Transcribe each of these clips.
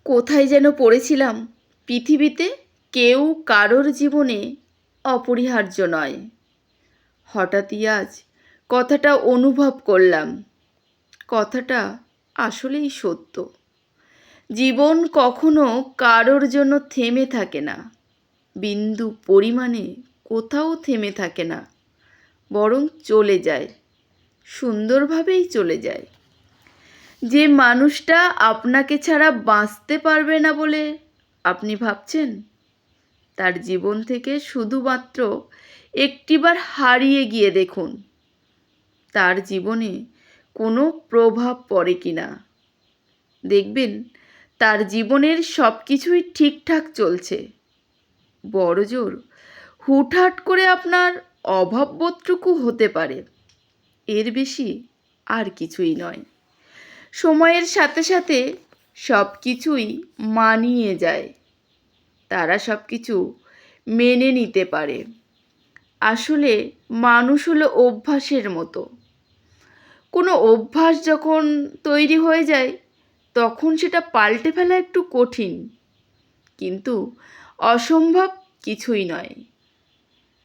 কোথায় যেন পড়েছিলাম, পৃথিবীতে কেউ কারোর জীবনে অপরিহার্য নয়। হঠাৎই আজ কথাটা অনুভব করলাম। কথাটা আসলেই সত্য। জীবন কখনো কারোর জন্য থেমে থাকে না, বিন্দু পরিমাণে কোথাও থেমে থাকে না, বরং চলে যায়, সুন্দরভাবেই চলে যায়। যে মানুষটা আপনাকে ছাড়া বাঁচতে পারবে না বলে আপনি ভাবছেন, তার জীবন থেকে শুধুমাত্র একটিবার হারিয়ে গিয়ে দেখুন তার জীবনে কোনো প্রভাব পড়ে কি না। দেখবেন তার জীবনের সব কিছুই ঠিকঠাক চলছে। বড়জোর হুটহাট করে আপনার অভাববোধটুকু হতে পারে, এর বেশি আর কিছুই নয়। সময়ের সাথে সাথে সব কিছুই মানিয়ে যায়, তারা সব কিছু মেনে নিতে পারে। আসলে মানুষ হলো অভ্যাসের মতো। কোনো অভ্যাস যখন তৈরি হয়ে যায় তখন সেটা পাল্টে ফেলা একটু কঠিন, কিন্তু অসম্ভব কিছুই নয়।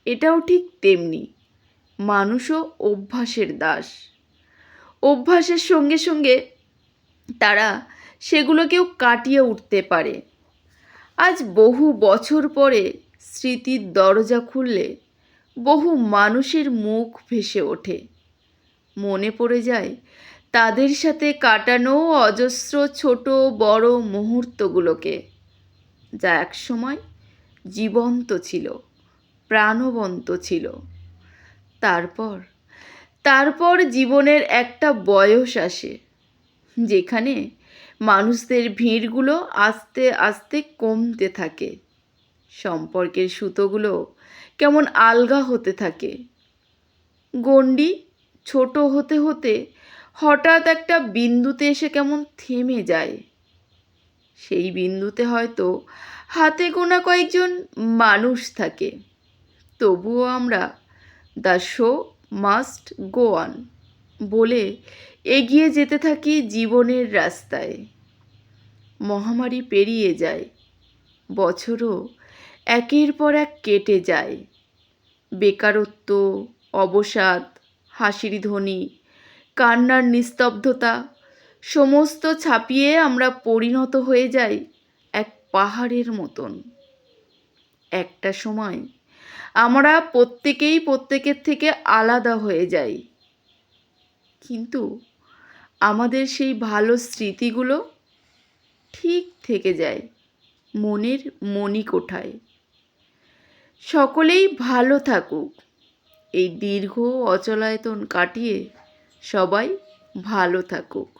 এটাও ঠিক তেমনি, মানুষও অভ্যাসের দাস। অভ্যাসের সঙ্গে সঙ্গে তারা সেগুলোকেও কাটিয়ে উঠতে পারে। আজ বহু বছর পরে স্মৃতির দরজা খুললে বহু মানুষের মুখ ভেসে ওঠে। মনে পড়ে যায় তাদের সাথে কাটানো অজস্র ছোট বড় মুহূর্তগুলোকে, যা একসময় জীবন্ত ছিল, প্রাণবন্ত ছিল। তারপর তারপর জীবনের একটা বয়স আসে যেখানে মানুষদের ভিড়গুলো আস্তে আস্তে কমতে থাকে, সম্পর্কের সুতোগুলো কেমন আলগা হতে থাকে। গণ্ডি ছোট হতে হতে হঠাৎ একটা বিন্দুতে এসে কেমন থেমে যায়। সেই বিন্দুতে হয়তো হাতে গোনা কয়েকজন মানুষ থাকে, তবুও আমরা the show must go on বলে এগিয়ে যেতে থাকি জীবনের রাস্তায়। মহামারী পেরিয়ে যায়, বছরও একের পর এক কেটে যায়। বেকারত্ব, অবসাদ, হাসির ধ্বনি, কান্নার নিস্তব্ধতা সমস্ত ছাপিয়ে আমরা পরিণত হয়ে যাই এক পাহাড়ের মতন। একটা সময় আমরা প্রত্যেকেই প্রত্যেকের থেকে আলাদা হয়ে যাই, কিন্তু আমাদের সেই ভালো স্মৃতিগুলো ঠিক থেকে যায় মনের মণিকোঠায়। সকলেই ভালো থাকুক, এই দীর্ঘ অচলায়তন কাটিয়ে সবাই ভালো থাকুক।